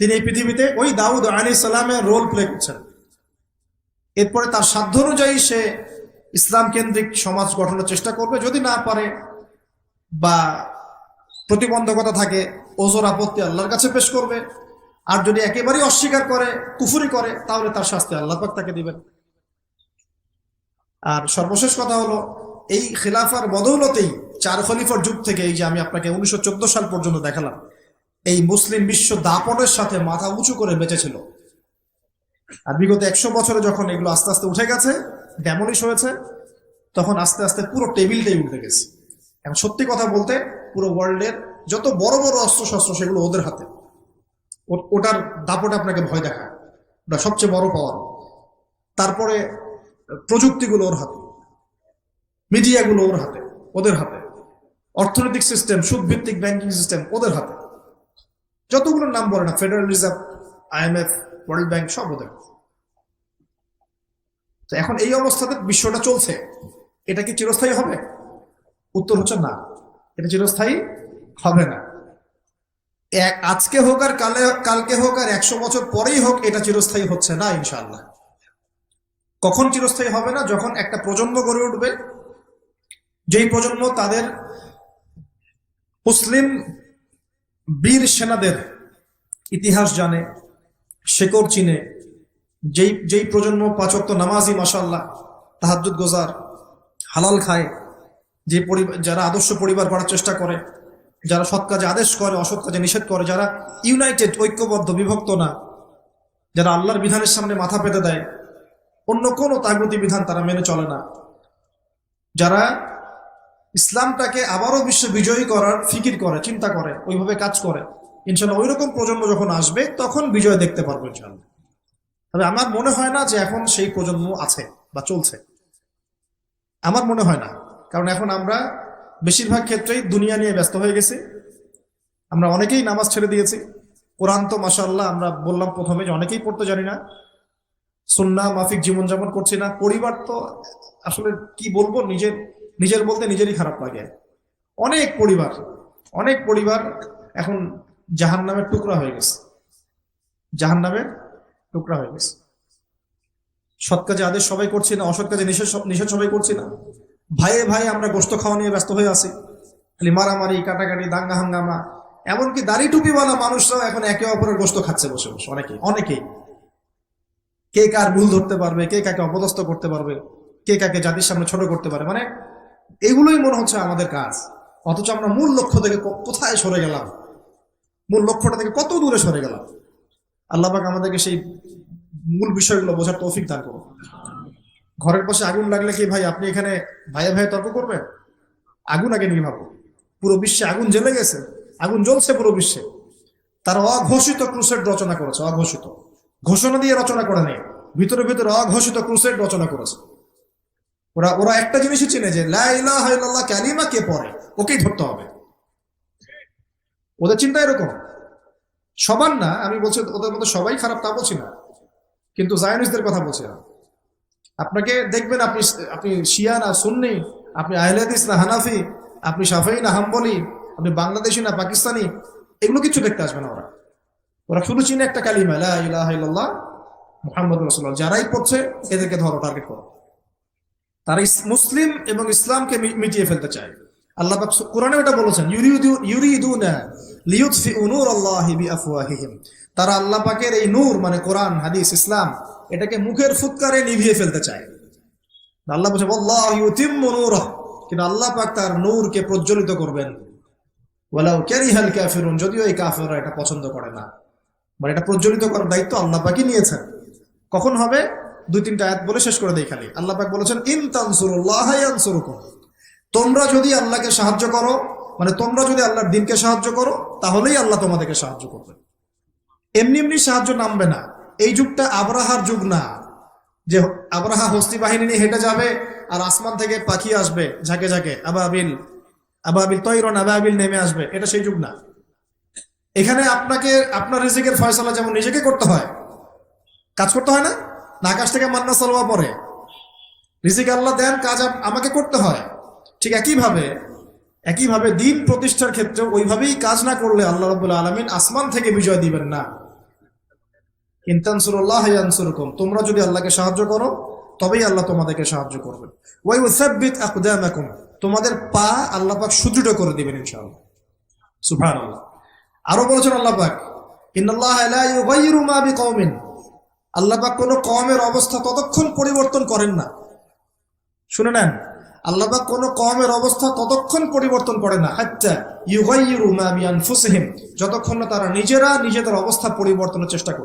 তিনি এই পৃথিবীতে ওই দাউদ আলাইহিস সালামের রোল প্লে করছেন। এরপরে তার সাধ্য অনুযায়ী সে ইসলাম কেন্দ্রিক সমাজ গঠনের চেষ্টা করবে। যদি না পারে বা প্রতিবন্ধকতা থাকে, ওজোর আপত্তি আল্লাহর কাছে পেশ করবে। আর যদি একেবারেই অস্বীকার করে, কুফরি করে, তাহলে তার শাস্তি আল্লাহ পাক তাকে দিবেন। আর সর্বশেষ কথা হলো, এই খিলাফার বদৌলতেই 4 খলিফার যুগ থেকে, এই যে আমি আপনাকে 1914 সাল পর্যন্ত দেখালাম, এই মুসলিম বিশ্ব দাপটের সাথে মাথা উঁচু করে বেঁচেছিল। আর বিগত 100 বছরে যখন এগুলো আস্তে আস্তে উঠে গেছে, ড্যামলিশ হয়েছে, তখন আস্তে আস্তে পুরো টেবিলটাই উঠে গেছে। এখন সত্যি কথা বলতে পুরো ওয়ার্ল্ডের যত বড় বড় অস্ত্র শস্ত্র সেগুলো ওদের হাতে। ওটার দাপট আপনাকে ভয় দেখায়, ওটা সবচেয়ে বড় পাওয়ার। তারপরে প্রযুক্তিগুলো ওর হাতে, মিডিয়াগুলো ওর হাতে, ওদের হাতে, অর্থনৈতিক সিস্টেম, সুদভিত্তিক ব্যাংকিং সিস্টেম ওদের হাতে। যতগুলোর নাম বলে না, federal reserve, IMF, world bank, সব ওদের। তো এখন এই অবস্থাতে বিশ্বটা চলছে, এটা কি চিরস্থায়ী হবে? উত্তর হচ্ছে না, এটা চিরস্থায়ী হবে না। আজকে হোক আর কালকে হোক আর 100 বছর পরেই হোক, এটা চিরস্থায়ী হচ্ছে না ইনশাআল্লাহ। কখন চিরস্থায়ী হবে না? যখন একটা প্রজন্ম গড়ে উঠবে, যেই প্রজন্ম তাদের মুসলিম বীর সেনাদের ইতিহাস জানে, শেকড় চিনে, যেই যেই প্রজন্ম 5 ওয়াক্ত নামাজি, মাশাআল্লাহ, তাহাজ্জুদ গোজার, হালাল খায়, যে পরিবার, যারা আদর্শ পরিবার গড়ার চেষ্টা করে, যারা সৎ কাজে আদেশ করে, অসৎ কাজে নিষেধ করে, যারা ইউনাইটেড, ঐক্যবদ্ধ, বিভক্ত না, যারা আল্লাহর বিধানের সামনে মাথা পেতে দেয়, অন্য কোনো তাগুতি বিধান তারা মেনে চলে না, যারা ইসলামটাকে আবারও বিশ্ব বিজয়ী করার ফিকির করে, চিন্তা করে, ওইভাবে কাজ করে, ইনশাল্লাহ ওইরকম প্রজন্ম যখন আসবে তখন বিজয় দেখতে পারবো ইনশাল্লাহ। তবে আমার মনে হয় না যে এখন সেই প্রজন্ম আছে বা চলছে, আমার মনে হয় না। কারণ এখন আমরা বেশিরভাগ ক্ষেত্রেই দুনিয়া নিয়ে ব্যস্ত হয়ে গেছি। আমরা অনেকেই নামাজ ছেড়ে দিয়েছি। কোরআন তো মাশাআল্লাহ আমরা বললাম প্রথমে যে অনেকেই পড়তে জানি না, সুন্নাহ মাফিক জীবনযাপন করছি না। পরিবার তো আসলে কি বলবো, নিজের বলতে নিজেরই খারাপ লাগে। অনেক পরিবার এখন জাহান্নামের টুকরা হয়ে গেছে, জাহান্নামের টুকরা হয়ে গেছে। সৎ কাজে আদেশ সবাই করছি না, অসৎ কাজে নিষেধ সবাই করছি না। ভাইয়ে ভাই আমরা গোশত খাওয়া নিয়ে ব্যস্ত হয়ে আছি, খালি মারামারি, কাটাকাটি, দাঙ্গা হাঙ্গামা। এমনকি দাড়ি টুপিওয়ালা মানুষরাও এখন একে অপরের গোশত খাচ্ছে বসে বসে, অনেকেই। কে কার ভুল ধরতে পারবে, কে কাকে অপদস্থ করতে পারবে, কে কাকে জাতির সামনে ছোট করতে পারে, মানে এগুলোই মনে হচ্ছে আমাদের কাজ। অথচ আমরা মূল লক্ষ্য থেকে কোথায় সরে গেলাম, মূল লক্ষ্যটা থেকে কত দূরে সরে গেলাম। আল্লাহ পাক আমাদেরকে সেই মূল বিষয়গুলো বোঝার তৌফিক দান করুন। ঘরের পাশে আগুন লাগলে কি ভাই আপনি এখানে ভাইয়ে ভাইয়ে তর্ক করবেন? আগুন আগে নিভাবো। পুরো বিশ্বে আগুন জ্বলে গেছে, আগুন জ্বলছে পুরো বিশ্বে। তারা অঘোষিত ক্রুসেড রচনা করেছে, অঘোষিত, ঘোষণা দিয়ে রচনা করে নেই, ভিতরে ভিতরে অঘোষিত ক্রুসেড রচনা করেছে। ওরা একটা জিনিসই চিনে যে লা ইলাহা ইল্লাল্লাহ কালিমা কে পড়ে ওকেই ধরতে হবে। ওদের চিন্তা এরকম। সবার না, আমি বলছি ওদের মধ্যে সবাই খারাপ তা বলছি না, কিন্তু জায়নিস্টদের কথা বলছি না। আপনাকে দেখবেন আপনি শিয়া না সুন্নি, আপনি আহলে হাদিস না হানাফি, আপনি শাফিঈ না হাম্বলি, আপনি বাংলাদেশি না পাকিস্তানি, এগুলো কিছু দেখতে আসবে না। ওরা শুধু চিনে একটা কালিমা, লা ইলাহা ইল্লাল্লাহ মুহাম্মাদুর রাসূলুল্লাহ। যারাই পড়ছে এদেরকে ধরো, টার্গেট করো। তারা মুসলিম এবং ইসলামকে মিটিয়ে ফেলতে চায়। আল্লাহ পাক কোরআনে এটা বলেছেন, ইউরিদুনা লিইউতফিউ নূরাল্লাহি বিআফওয়াহিহিম। তারা আল্লাহ পাকের এই নূর, মানে কোরআন হাদিস ইসলাম, এটাকে মুখের ফুৎকারে নিভিয়ে ফেলতে চায়। আল্লাহ বলছে আল্লাহু ইউতিম্মু নূরাহু, কিন্তু আল্লাহ পাক তার নূরকে প্রজ্বলিত করবেন। ওয়ালাউ কারিহাল কাফিরুন, যদিও এই কাফেররা এটা পছন্দ করে না। মানে এটা প্রজ্বলিত করার দায়িত্ব আল্লাহ পাকই নিয়েছেন। কখন হবে? 2-3টা আয়াত বলে শেষ করে দেই খালি। আল্লাহ পাক বলেছেন ইন তানসুরুল্লাহ ইয়ানসুরুকুম, তোমরা যদি আল্লাহকে সাহায্য করো, মানে তোমরা যদি আল্লাহর দ্বীনকে সাহায্য করো, তাহলেই আল্লাহ তোমাদেরকে সাহায্য করবে। এমনি এমনি সাহায্য নামবে না। এই যুগটা আবরাহার যুগ না, যে আবরাহা হস্তি বাহিনী নিয়ে হেঁটে যাবে আর আসমান থেকে পাখি আসবে ঝাঁকে ঝাঁকে, আবাবিল তৈরন আবাবিল নেমে আসবে। এটা সেই যুগ না। এখানে আপনাকে আপনার রিজিকের ফয়সালা যেমন নিজেকে করতে হয়, কাজ করতে হয় না, আকাশ থেকে মান্না সালওয়া পড়ে, রিজিক আল্লাহ দেন, কাজ আমাকে করতে হয়। ঠিক একইভাবে দ্বীন প্রতিষ্ঠার ক্ষেত্রে ওইভাবেই কাজ না করলে আল্লাহ রাব্বুল আলামিন আসমান থেকে বিজয় দিবেন না। ইন তানসুরুল্লাহ ইয়ানসুরকুম, তোমরা যদি আল্লাহকে সাহায্য করো তবেই আল্লাহ তোমাদেরকে সাহায্য করবেন। ওয়া ইউসাব্বিত আকদামাকুম, তোমাদের পা আল্লাহ পাক সুদৃঢ় করে দিবেন ইনশাআল্লাহ। সুবহানাল্লাহ। আরো বলেছেন আল্লাহ পাক, ইন্নাল্লাহা লা ইউগাইয়িরু মা বিকওমিন, আল্লাহ পাক কোনো কওমের অবস্থা ততক্ষণ পরিবর্তন করেন না। শুনে নেন, আল্লাহ পাক কোনো কওমের অবস্থা ততক্ষণ পরিবর্তন করে না, হাত্তা ইউগাইয়িরু মা বিআনফুসিহিম, যতক্ষণ না তারা নিজেরা নিজেদের অবস্থা পরিবর্তনের চেষ্টা করে।